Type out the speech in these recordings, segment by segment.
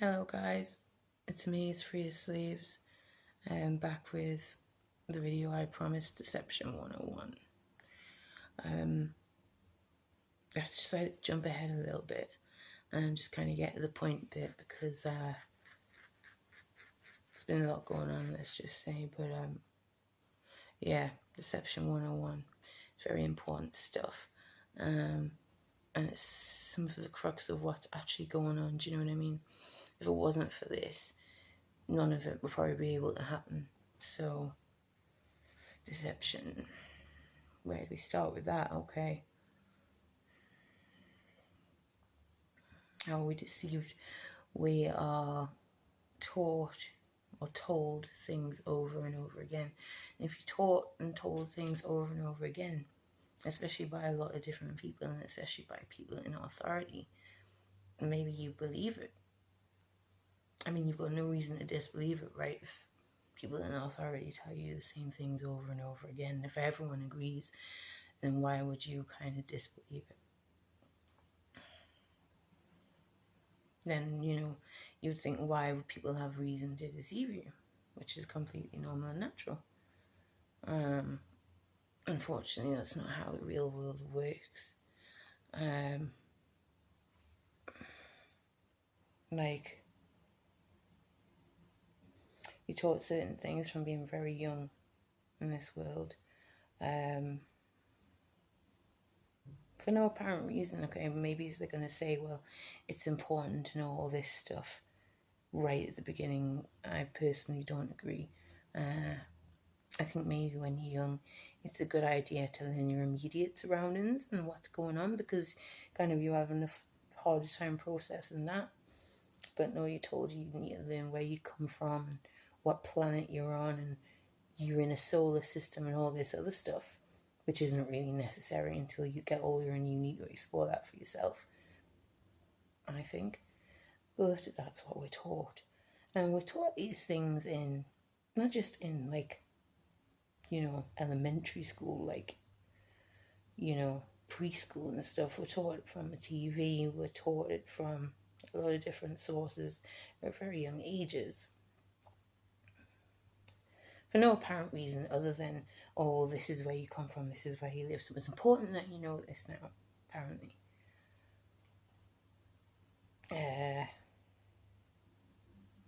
Hello guys, it's me, it's Free Slaves. I'm back with the video I promised, Deception 101. I decided to jump ahead a little bit and just kind of get to the point a bit because there's been a lot going on, let's just say. But yeah, Deception 101. It's very important stuff. And it's some of the crux of what's actually going on, do you know what I mean? If it wasn't for this, none of it would probably be able to happen. So, deception. Where do we start with that? Okay. How are we deceived? We are taught or told things over and over again. And if you're taught and told things over and over again, especially by a lot of different people and especially by people in authority, maybe you believe it. I mean, you've got no reason to disbelieve it, right? If people in authority tell you the same things over and over again, if everyone agrees, then why would you kind of disbelieve it? Then, you'd think, why would people have reason to deceive you? Which is completely normal and natural. Unfortunately, that's not how the real world works. Like, you're taught certain things from being very young in this world. For no apparent reason, okay, maybe they're going to say, well, it's important to know all this stuff right at the beginning. I personally don't agree. I think maybe when you're young, it's a good idea to learn your immediate surroundings and what's going on, because kind of you have enough harder time processing that. But no, you're told you need to learn where you come from and what planet you're on and you're in a solar system and all this other stuff, which isn't really necessary until you get older and you need to explore that for yourself, I think. But that's what we're taught. And we're taught these things in, not just in elementary school, preschool and stuff. We're taught it from the TV, we're taught it from a lot of different sources at very young ages. For no apparent reason other than, oh, this is where you come from, this is where you live. So it's important that you know this now, apparently. Yeah,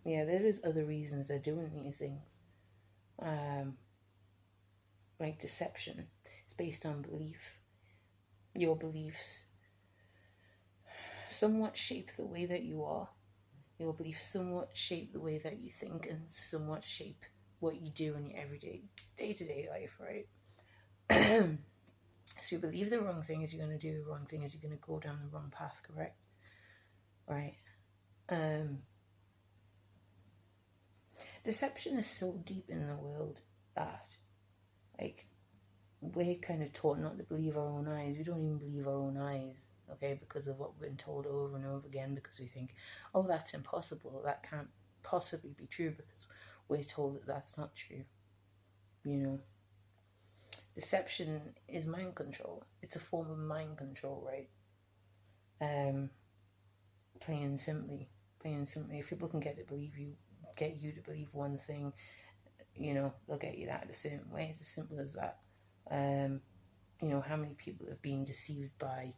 there is other reasons they're doing these things. Like deception. It's based on belief. Your beliefs somewhat shape the way that you are. Your beliefs somewhat shape the way that you think and somewhat shape what you do in your everyday, day-to-day life, right? So you believe the wrong thing is you're going to do the wrong thing, is you're going to go down the wrong path, correct? Right. Deception is so deep in the world that, we're kind of taught not to believe our own eyes. We don't even believe our own eyes, okay, because of what we've been told over and over again, because we think, oh, that's impossible. That can't possibly be true, because we're told that that's not true, Deception is mind control. It's a form of mind control, right? Plain and simply, if people can get you to believe one thing, they'll get you that a certain way. It's as simple as that. How many people have been deceived by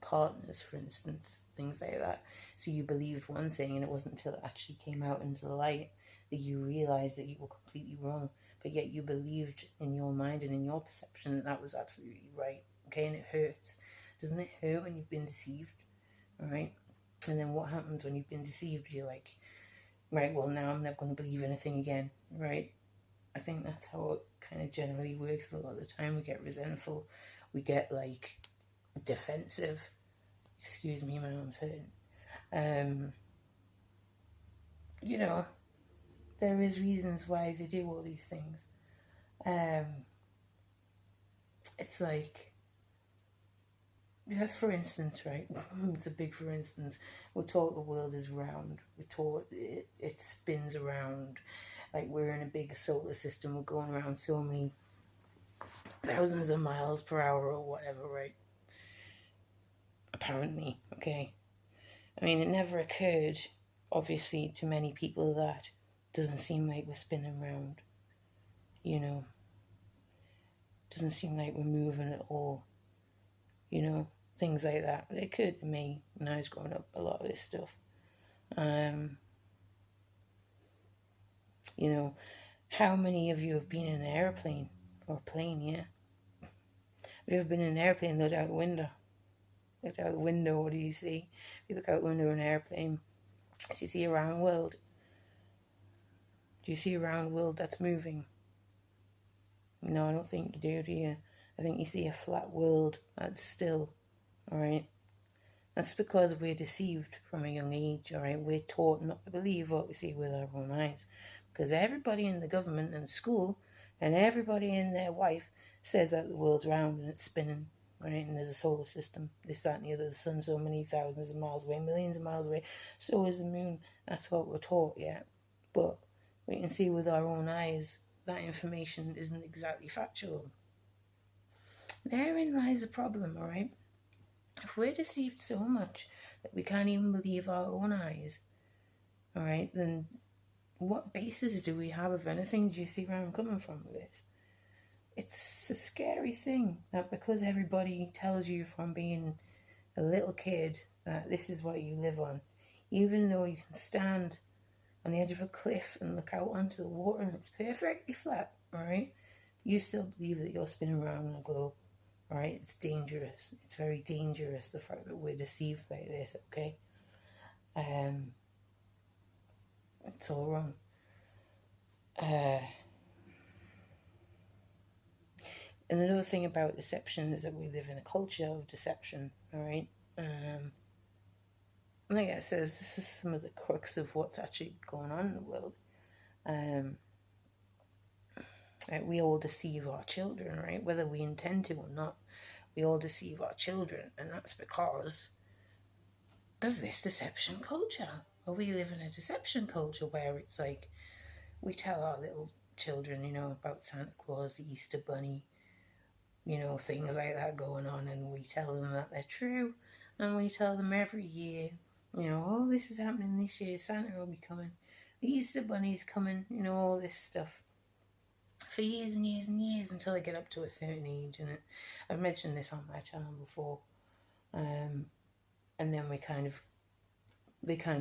partners, for instance, things like that. So you believed one thing, and it wasn't until it actually came out into the light that you realized that you were completely wrong, but yet you believed in your mind and in your perception that that was absolutely right, okay? And it hurts. Doesn't it hurt when you've been deceived? All right. And then what happens when you've been deceived? You're like, right, well, now I'm never going to believe anything again, right? I think that's how it kind of generally works a lot of the time. We get resentful, we get defensive. Excuse me, my arm's hurting. There is reasons why they do all these things. It's like, for instance, right? It's a big for instance. We're taught the world is round. We're taught it spins around. Like we're in a big solar system. We're going around so many thousands of miles per hour or whatever, right? Apparently, okay. I mean, it never occurred obviously to many people that doesn't seem like we're spinning round, you know, doesn't seem like we're moving at all, you know, things like that. But it occurred to me when I was growing up, a lot of this stuff. You know, how many of you have been in an airplane or a plane? Yeah, have you ever been in an airplane? Looked out the window. Looked out the window. What do you see? If you look out the window of an airplane, do you see a round world? Do you see a round world that's moving? No, I don't think you do you? I think you see a flat world that's still. All right. That's because we're deceived from a young age. All right, we're taught not to believe what we see with our own eyes. Because everybody in the government and school and everybody and their wife says that the world's round and it's spinning, right? And there's a solar system, this, that, and the other. The sun's so many thousands of miles away, millions of miles away. So is the moon. That's what we're taught, yeah. But we can see with our own eyes that information isn't exactly factual. Therein lies the problem, all right? If we're deceived so much that we can't even believe our own eyes, all right, then what basis do we have of anything? Do you see where I'm coming from with this? It's a scary thing that because everybody tells you from being a little kid that this is what you live on, even though you can stand on the edge of a cliff and look out onto the water and it's perfectly flat, all right, you still believe that you're spinning around on a globe, all right? It's dangerous. It's very dangerous, the fact that we're deceived like this, okay? It's all wrong. And another thing about deception is that we live in a culture of deception, all right? Like I says, this is some of the crux of what's actually going on in the world. Right, we all deceive our children, right? Whether we intend to or not, we all deceive our children, and that's because of this deception culture. Or we live in a deception culture where it's like we tell our little children, you know, about Santa Claus, the Easter Bunny, you know, things like that going on, and we tell them that they're true, and we tell them every year, you know, oh, this is happening this year, Santa will be coming, the Easter Bunny's coming, you know, all this stuff for years and years and years until they get up to a certain age. And I've mentioned this on my channel before, and then they kind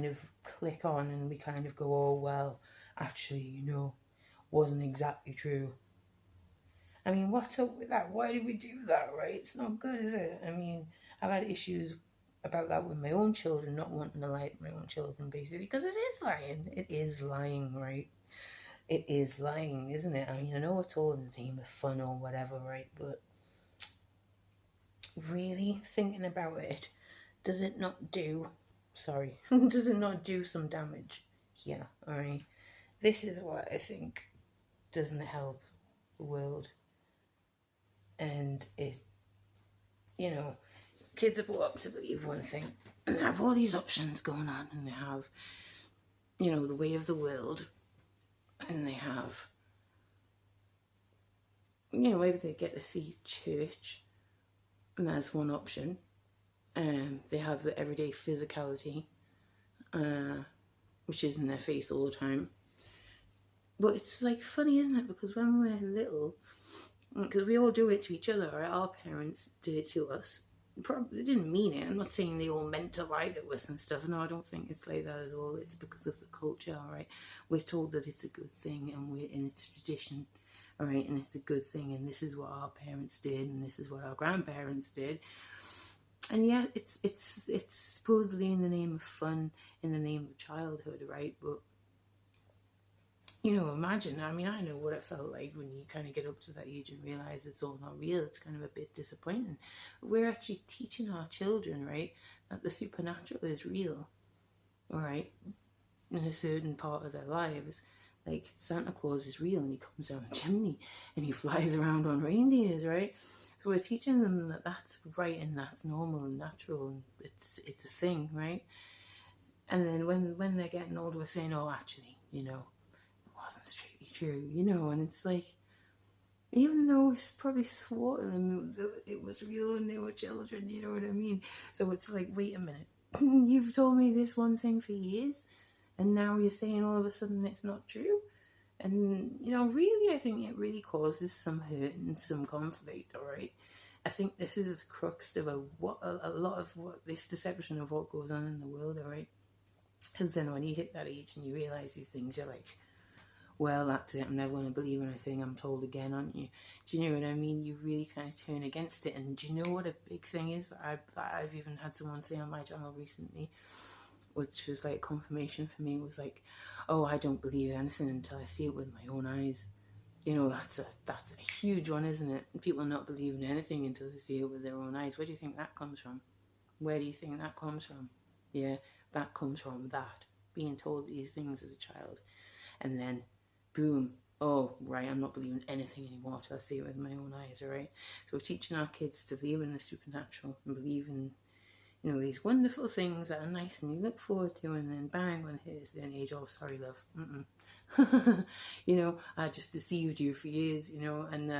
of click on and we kind of go, oh well, actually, you know, wasn't exactly true. I mean, what's up with that? Why did we do that, right? It's not good, is it? I mean, I've had issues about that with my own children, not wanting to lie to my own children, basically, because it is lying. It is lying, right? It is lying, isn't it? I mean, I know it's all in the name of fun or whatever, right? But really thinking about it, does it not do some damage here, all right? This is what I think doesn't help the world. And it, you know, kids are brought up to believe one thing and they have all these options going on, and they have, you know, the way of the world, and they have, you know, maybe they get to see church, and that's one option. They have the everyday physicality, which is in their face all the time. But it's like funny, isn't it? Because when we're little, because we all do it to each other, right? Our parents did it to us. Probably didn't mean it. I'm not saying they all meant to lie to us and stuff. No, I don't think it's like that at all. It's because of the culture, all right? We're told that it's a good thing, and it's tradition, all right? And it's a good thing, and this is what our parents did, and this is what our grandparents did. And yeah, it's supposedly in the name of fun, in the name of childhood, right? But you know, imagine, I mean, I know what it felt like when you kind of get up to that age and realize it's all not real. It's kind of a bit disappointing. We're actually teaching our children, right, that the supernatural is real, all right, in a certain part of their lives. Like, Santa Claus is real, and he comes down the chimney, and he flies around on reindeers, right? So we're teaching them that that's right, and that's normal and natural, and it's a thing, right? And then when they're getting older, we're saying, oh, actually, you know, wasn't strictly true, you know. And it's like, even though it's probably swore to them that it was real when they were children, you know what I mean? So it's like, wait a minute, you've told me this one thing for years, and now you're saying all of a sudden it's not true. And, you know, really, I think it really causes some hurt and some conflict, all right? I think this is the crux of a lot of what this deception of what goes on in the world, all right? Because then when you hit that age and you realise these things, you're like, well, that's it, I'm never going to believe anything I'm told again, aren't you? Do you know what I mean? You really kind of turn against it. And do you know what a big thing is that I've even had someone say on my channel recently, which was like confirmation for me, was like, oh, I don't believe anything until I see it with my own eyes. You know, that's a huge one, isn't it? People not believing anything until they see it with their own eyes. Where do you think that comes from? Where do you think that comes from? Yeah, that comes from that, being told these things as a child. And then, boom, oh, right, I'm not believing anything anymore till I see it with my own eyes, all right? So we're teaching our kids to believe in the supernatural and believe in, you know, these wonderful things that are nice and you look forward to, and then bang, when it hits an age, oh, sorry, love. You know, I just deceived you for years, you know, and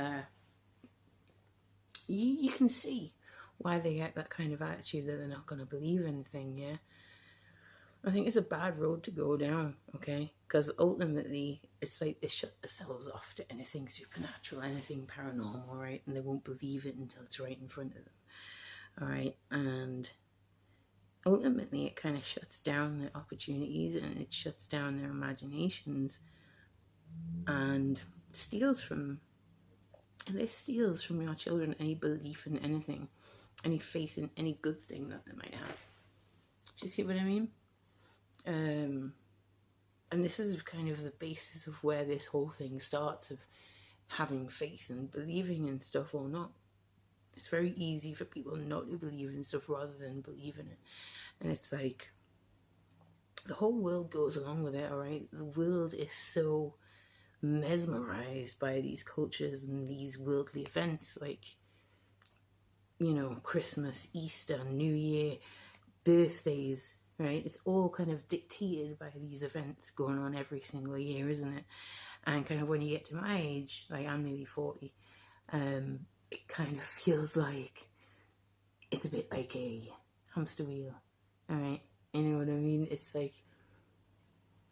you can see why they get that kind of attitude that they're not going to believe anything, yeah? I think it's a bad road to go down, okay? Because ultimately, it's like they shut themselves off to anything supernatural, anything paranormal, right? And they won't believe it until it's right in front of them, all right? And ultimately, it kind of shuts down their opportunities and it shuts down their imaginations and steals from your children any belief in anything, any faith in any good thing that they might have. Do you see what I mean? And this is kind of the basis of where this whole thing starts, of having faith and believing in stuff or not. It's very easy for people not to believe in stuff rather than believe in it. And it's like, the whole world goes along with it, all right? The world is so mesmerized by these cultures and these worldly events, like, you know, Christmas, Easter, New Year, birthdays, right? It's all kind of dictated by these events going on every single year, isn't it? And kind of when you get to my age, like I'm nearly 40, it kind of feels like it's a bit like a hamster wheel, all right? You know what I mean? It's like,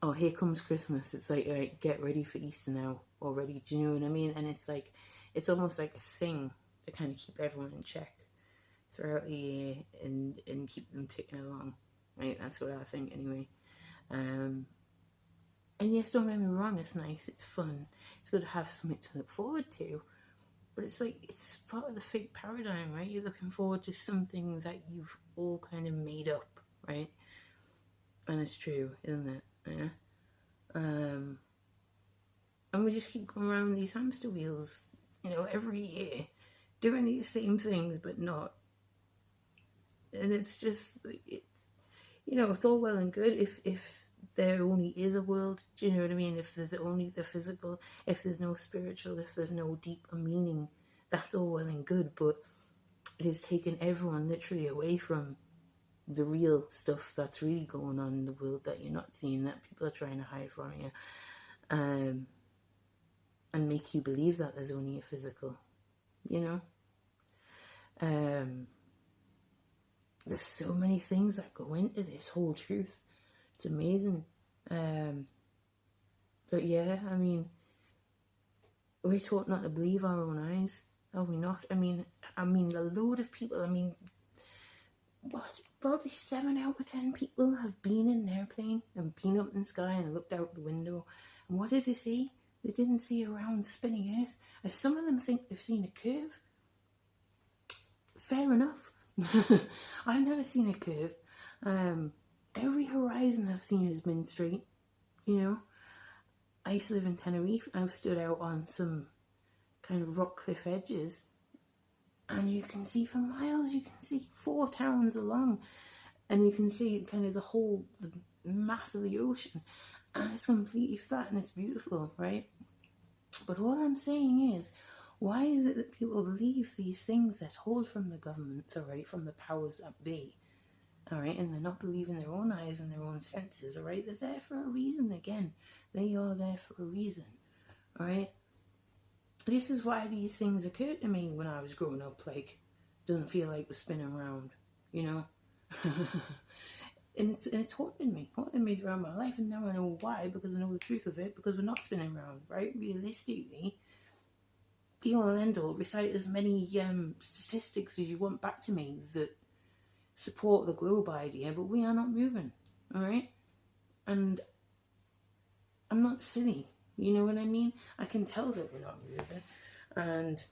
oh, here comes Christmas. It's like, all right, get ready for Easter now already. Do you know what I mean? And it's like, it's almost like a thing to kind of keep everyone in check throughout the year and keep them ticking along, right? That's what I think anyway. And yes, don't get me wrong, it's nice, it's fun, it's good to have something to look forward to, but it's like, it's part of the fake paradigm, right? You're looking forward to something that you've all kind of made up, right? And it's true, isn't it? Yeah. And we just keep going around these hamster wheels, you know, every year, doing these same things, but not. And it's just, it's, you know, it's all well and good if there only is a world, do you know what I mean? If there's only the physical, if there's no spiritual, if there's no deeper meaning, that's all well and good, but it has taken everyone literally away from the real stuff that's really going on in the world that you're not seeing, that people are trying to hide from you, and make you believe that there's only a physical, you know? There's so many things that go into this whole truth. It's amazing. But yeah, I mean, we're taught not to believe our own eyes, are we not? I mean, a load of people, probably 7 out of 10 people have been in an airplane and been up in the sky and looked out the window. And what did they see? They didn't see a round spinning earth. As some of them think they've seen a curve. Fair enough. I've never seen a curve. Every horizon I've seen has been straight, you know. I used to live in Tenerife. I've stood out on some kind of rock cliff edges, and you can see for miles, you can see 4 towns along, and you can see kind of the mass of the ocean, and it's completely flat and it's beautiful, right? But all I'm saying is, why is it that people believe these things that hold from the governments, all right, from the powers that be, all right, and they're not believing their own eyes and their own senses, all right? They're there for a reason, again. They are there for a reason, all right? This is why these things occurred to me when I was growing up, like, doesn't feel like we're spinning around, you know? and it's haunted me throughout my life, and now I know why, because I know the truth of it, because we're not spinning around, right? Realistically, be all and end all, recite as many statistics as you want back to me that support the globe idea, but we are not moving, all right? And I'm not silly, you know what I mean? I can tell that we're not moving, and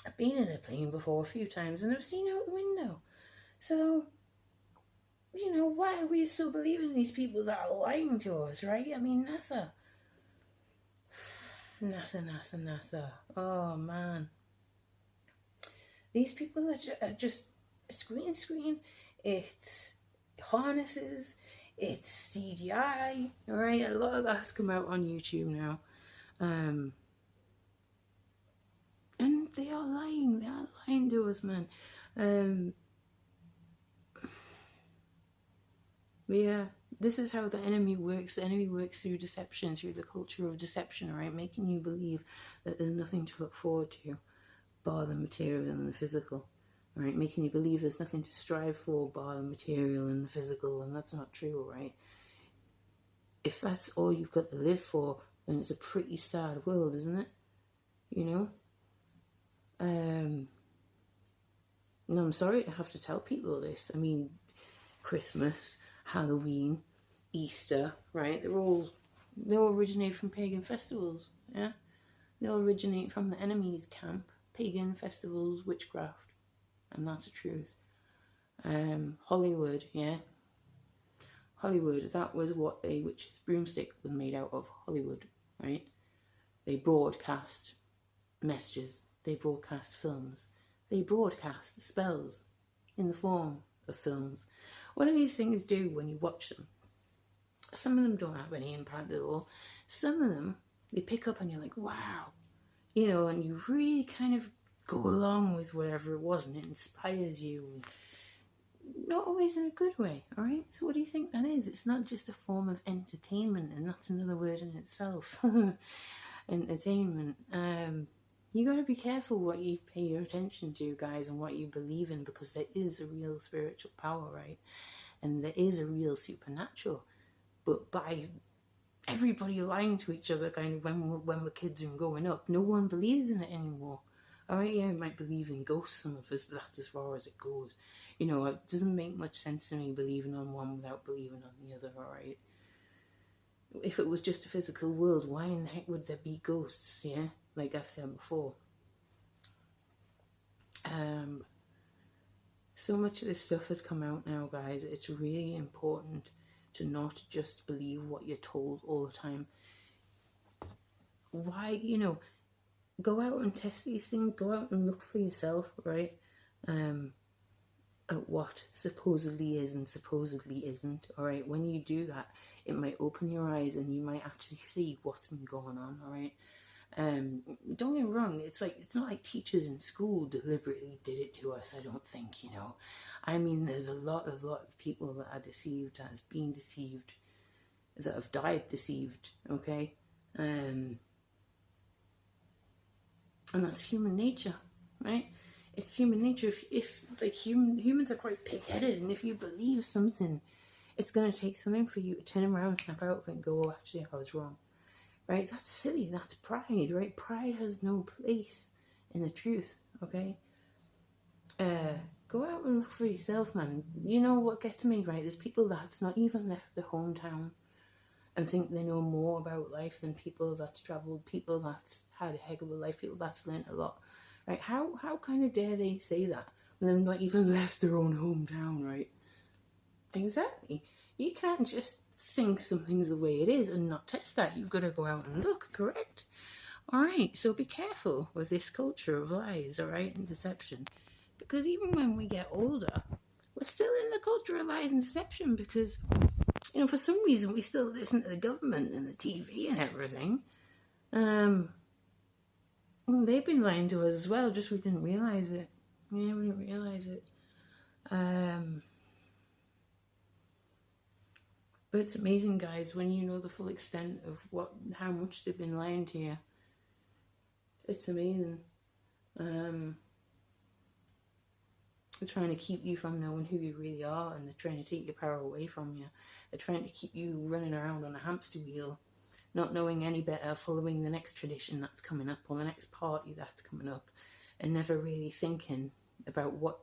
I've been in a plane before a few times, and I've seen out the window. So, you know, why are we still believing these people that are lying to us, right? I mean, NASA. Oh, man. These people are just screen. It's harnesses. It's CGI, right? A lot of that's come out on YouTube now. And they are lying. They are lying to us, man. Yeah, this is how the enemy works. The enemy works through deception, through the culture of deception, right? Making you believe that there's nothing to look forward to bar the material and the physical, right? Making you believe there's nothing to strive for bar the material and the physical, and that's not true, right? If that's all you've got to live for, then it's a pretty sad world, isn't it? You know? No, I'm sorry to have to tell people this. I mean, Christmas, Halloween, Easter, right? They all originate from pagan festivals, yeah? They all originate from the enemy's camp. Pagan festivals, witchcraft, and that's the truth. Hollywood, yeah? Hollywood, that was what a witch's broomstick was made out of, Hollywood, right? They broadcast messages, they broadcast films, they broadcast spells in the form of films. What do these things do when you watch them? Some of them don't have any impact at all. Some of them, they pick up and you're like, wow. You know, and you really kind of go along with whatever it was, and it inspires you. Not always in a good way, all right? So what do you think that is? It's not just a form of entertainment, and that's another word in itself. Entertainment. You got to be careful what you pay your attention to, guys, and what you believe in, because there is a real spiritual power, right? And there is a real supernatural. But by everybody lying to each other kind of when we're kids and growing up, no one believes in it anymore. All right, yeah, I might believe in ghosts, some of us, but that's as far as it goes. You know, it doesn't make much sense to me believing on one without believing on the other, all right? If it was just a physical world, why in the heck would there be ghosts, yeah? Like I've said before. So much of this stuff has come out now, guys. It's really important to not just believe what you're told all the time. Why, you know, go out and test these things. Go out and look for yourself, right? At what supposedly is and supposedly isn't, all right? When you do that, it might open your eyes and you might actually see what's been going on, all right? Don't get me wrong, it's not like teachers in school deliberately did it to us, I don't think, you know. I mean, there's a lot of people that are deceived, that has been deceived, that have died deceived, okay? And that's human nature, right? It's human nature. If like humans are quite pig-headed, and if you believe something, it's going to take something for you to turn around, snap out of it, and go, oh, actually, I was wrong. Right? That's silly. That's pride, right? Pride has no place in the truth, okay? Go out and look for yourself, man. You know what gets me, right? There's people that's not even left their hometown and think they know more about life than people that's travelled, people that's had a heck of a life, people that's learnt a lot, right? How kind of dare they say that when they've not even left their own hometown, right? Exactly. You can't just think something's the way it is and not test that. You've got to go out and look, correct? All right, so be careful with this culture of lies, all right, and deception. Because even when we get older, we're still in the culture of lies and deception because, you know, for some reason we still listen to the government and the TV and everything. They've been lying to us as well, just we didn't realise it. Yeah, we didn't realise it. But it's amazing, guys, when you know the full extent of how much they've been lying to you. It's amazing. They're trying to keep you from knowing who you really are, and they're trying to take your power away from you. They're trying to keep you running around on a hamster wheel, not knowing any better, following the next tradition that's coming up or the next party that's coming up, and never really thinking about what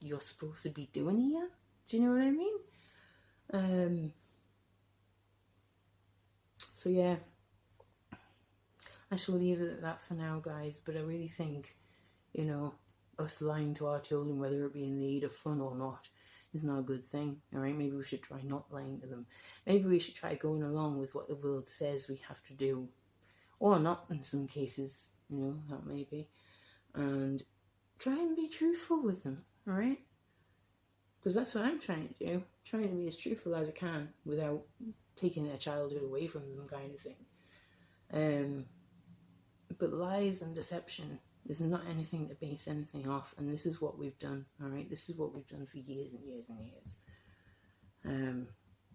you're supposed to be doing here. Do you know what I mean? So yeah, I shall leave it at that for now, guys. But I really think, you know, us lying to our children, whether it be in the aid of fun or not, is not a good thing. All right, maybe we should try not lying to them. Maybe we should try going along with what the world says we have to do, or not in some cases. You know, that may be, and try and be truthful with them. All right, because that's what I'm trying to do. Trying to be as truthful as I can without taking their childhood away from them, kind of thing. But lies and deception is not anything to base anything off, and this is what we've done. All right, this is what we've done for years and years and years.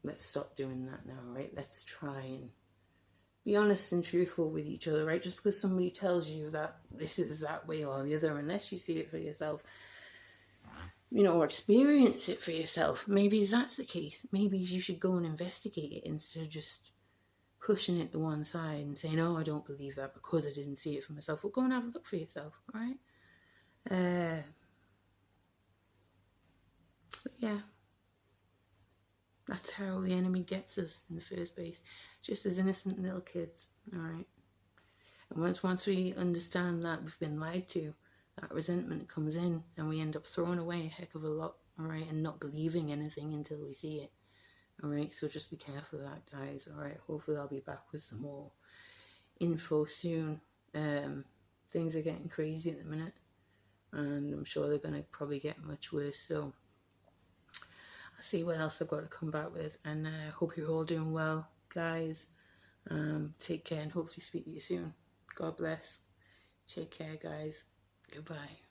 Let's stop doing that now. Right, let's try and be honest and truthful with each other. Right, just because somebody tells you that this is that way or the other, unless you see it for yourself, you know, or experience it for yourself. Maybe that's the case. Maybe you should go and investigate it instead of just pushing it to one side and saying, oh, I don't believe that because I didn't see it for myself. Well, go and have a look for yourself, all right? But yeah, that's how the enemy gets us in the first place, just as innocent little kids, all right? And once we understand that we've been lied to, that resentment comes in and we end up throwing away a heck of a lot, all right, and not believing anything until we see it. All right, so just be careful of that, guys. All right, hopefully I'll be back with some more info soon. Things are getting crazy at the minute, and I'm sure they're going to probably get much worse. So I'll see what else I've got to come back with, and I hope you're all doing well, guys. Take care, and hopefully speak to you soon. God bless. Take care, guys. Goodbye.